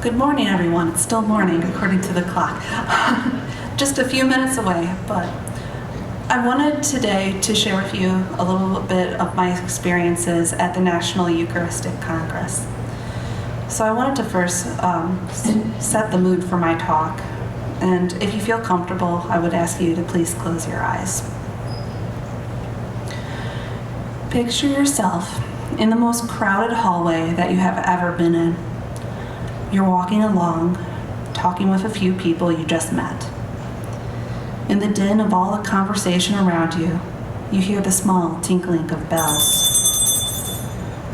Good morning, everyone. It's still morning, according to the clock. Just a few minutes away, but I wanted today to share with you a little bit of my experiences at the National Eucharistic Congress. So I wanted to first set the mood for my talk, and if you feel comfortable, I would ask you to please close your eyes. Picture yourself in the most crowded hallway that you have ever been in. You're walking along, talking with a few people you just met. In the din of all the conversation around you, you hear the small tinkling of bells.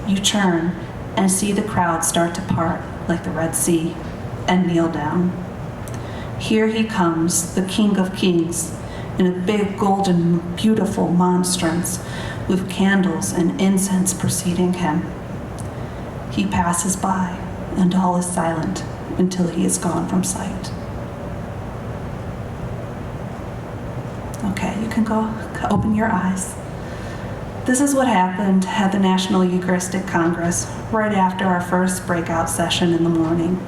You turn and see the crowd start to part like the Red Sea and kneel down. Here he comes, the King of Kings, in a big, golden, beautiful monstrance with candles and incense preceding him. He passes by, and all is silent until he is gone from sight. Okay, you can go open your eyes. This is what happened at the National Eucharistic Congress right after our first breakout session in the morning.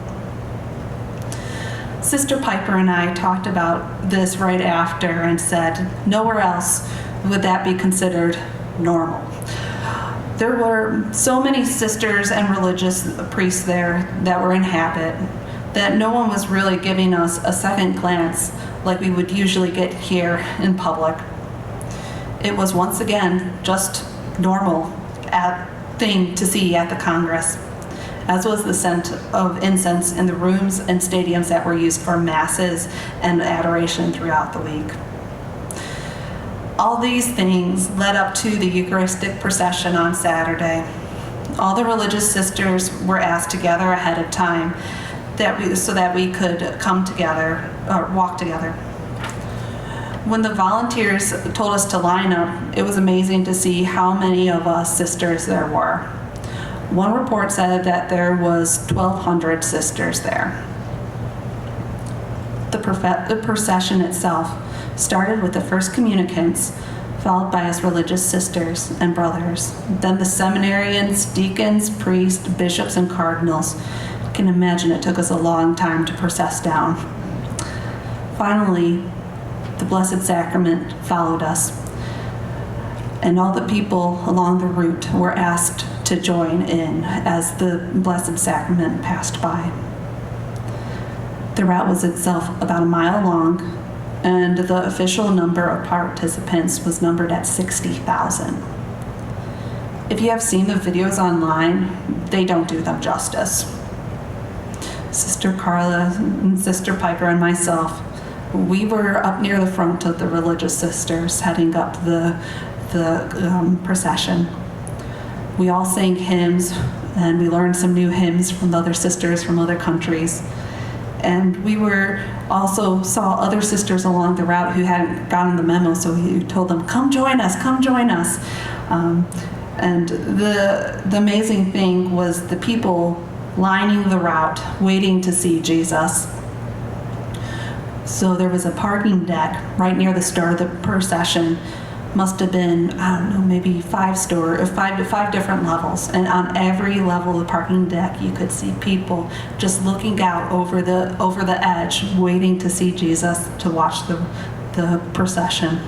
Sister Piper and I talked about this right after and said, nowhere else would that be considered normal. There were so many sisters and religious priests there that were in habit that no one was really giving us a second glance like we would usually get here in public. It was once again just normal thing to see at the Congress, as was the scent of incense in the rooms and stadiums that were used for masses and adoration throughout the week. All these things led up to the Eucharistic procession on Saturday. All the religious sisters were asked to gather ahead of time so that we could come together, or walk together. When the volunteers told us to line up, it was amazing to see how many of us sisters there were. One report said that there was 1,200 sisters there. The procession itself started with the first communicants, followed by us religious sisters and brothers, then the seminarians, deacons, priests, bishops, and cardinals. You can imagine it took us a long time to process down. Finally, the Blessed Sacrament followed us, and all the people along the route were asked to join in as the Blessed Sacrament passed by. The route was itself about a mile long, and the official number of participants was numbered at 60,000. If you have seen the videos online, they don't do them justice. Sister Carla and Sister Piper and myself, we were up near the front of the religious sisters heading up the procession. We all sang hymns, and we learned some new hymns from other sisters from other countries. And we also saw other sisters along the route who hadn't gotten the memo, so we told them, come join us, come join us. And the amazing thing was the people lining the route, waiting to see Jesus. So there was a parking deck right near the start of the procession. Must have been, I don't know, maybe five different levels. And on every level of the parking deck, you could see people just looking out over the edge, waiting to see Jesus, to watch the procession.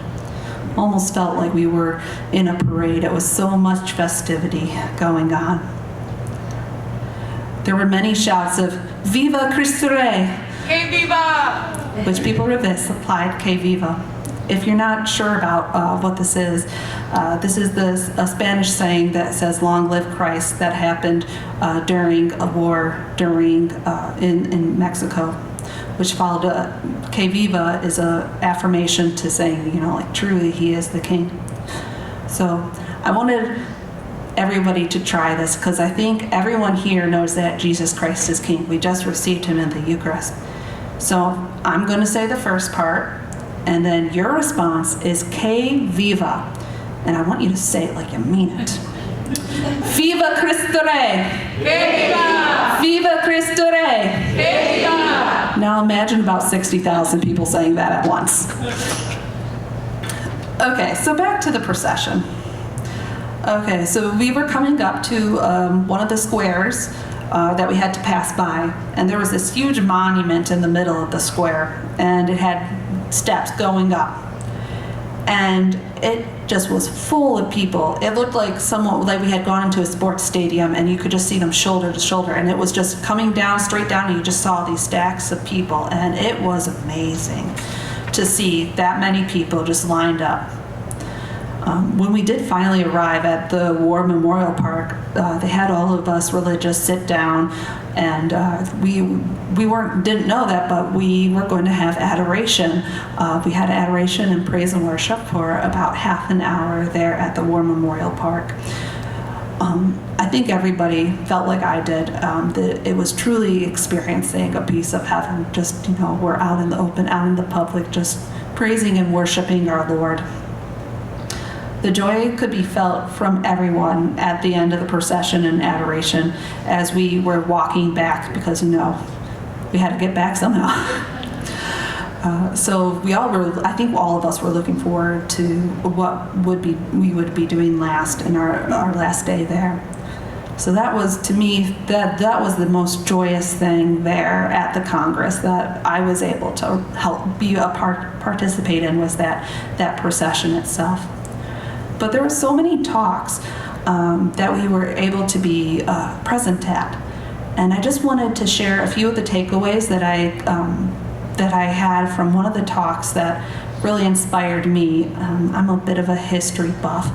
Almost felt like we were in a parade. It was so much festivity going on. There were many shouts of "Viva Cristo Rey!" Que viva! Which people replied, "Que viva." If you're not sure about what this is a Spanish saying that says "Long live Christ," that happened during a war in Mexico, which followed "Que viva" is an affirmation to saying, like truly he is the king. So I wanted everybody to try this because I think everyone here knows that Jesus Christ is king. We just received him in the Eucharist. So I'm going to say the first part, and then your response is "Que viva," and I want you to say it like you mean it. Viva Cristo Rey! Que viva! Viva Cristo Rey! Que viva! Now imagine about 60,000 people saying that at once. Okay, so back to the procession. Okay, so we were coming up to one of the squares that we had to pass by. And there was this huge monument in the middle of the square, and it had steps going up. And it just was full of people. It looked like we had gone into a sports stadium, and you could just see them shoulder to shoulder, and it was just coming down, straight down, and you just saw these stacks of people, and it was amazing to see that many people just lined up. When we did finally arrive at the War Memorial Park, they had all of us religious sit down, and we didn't know that, but we were going to have adoration. We had adoration and praise and worship for about half an hour there at the War Memorial Park. I think everybody felt like I did, that it was truly experiencing a piece of heaven. Just, we're out in the open, out in the public, just praising and worshiping our Lord. The joy could be felt from everyone at the end of the procession and adoration as we were walking back, because, we had to get back somehow. So I think all of us were looking forward to what we would be doing last in our last day there. So that was, to me, that was the most joyous thing there at the Congress that I was able to help participate in, was that procession itself. But there were so many talks that we were able to be present at. And I just wanted to share a few of the takeaways that I had from one of the talks that really inspired me. I'm a bit of a history buff.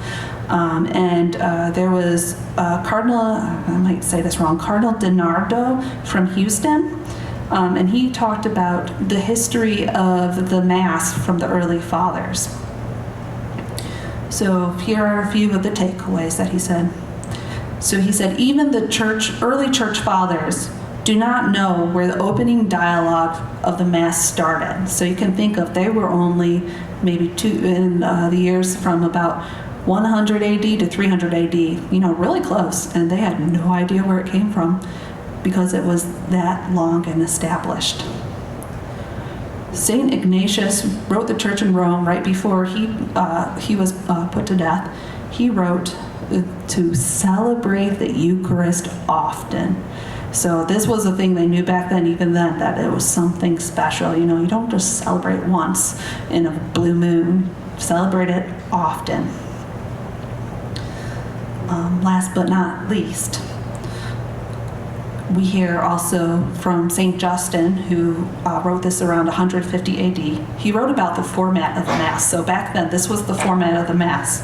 And there was Cardinal, I might say this wrong, Cardinal DiNardo from Houston. And he talked about the history of the Mass from the early fathers. So here are a few of the takeaways that he said. So he said, even the early church fathers do not know where the opening dialogue of the Mass started. So you can think of, they were only maybe in the years from about 100 AD to 300 AD, really close. And they had no idea where it came from because it was that long and established. St. Ignatius wrote the church in Rome right before he was put to death. He wrote to celebrate the Eucharist often. So this was a thing they knew back then, even then, that it was something special. You don't just celebrate once in a blue moon. Celebrate it often. Last but not least, we hear also from St. Justin, who wrote this around 150 AD. He wrote about the format of the Mass. So back then, this was the format of the Mass.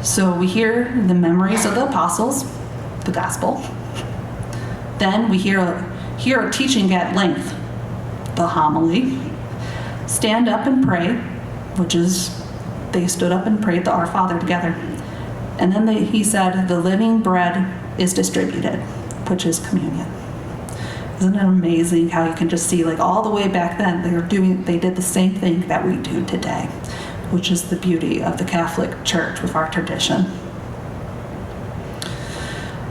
So we hear the memories of the apostles, the gospel. Then we hear a teaching at length, the homily. Stand up and pray, which is, they stood up and prayed the Our Father together. And then he said, the living bread is distributed, which is communion. Isn't it amazing how you can just see, all the way back then, they did the same thing that we do today, which is the beauty of the Catholic Church with our tradition.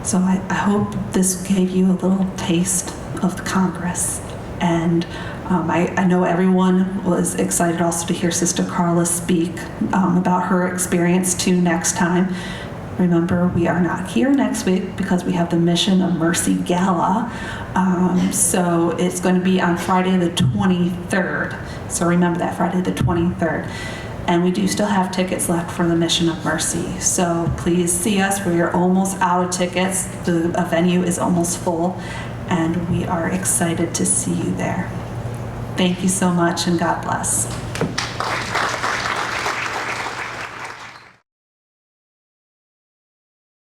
So I hope this gave you a little taste of the Congress. And I know everyone was excited also to hear Sister Carla speak about her experience too next time. Remember, we are not here next week because we have the Mission of Mercy Gala. So it's going to be on Friday the 23rd. So remember that, Friday the 23rd. And we do still have tickets left for the Mission of Mercy. So please see us. We are almost out of tickets. The venue is almost full, and we are excited to see you there. Thank you so much, and God bless.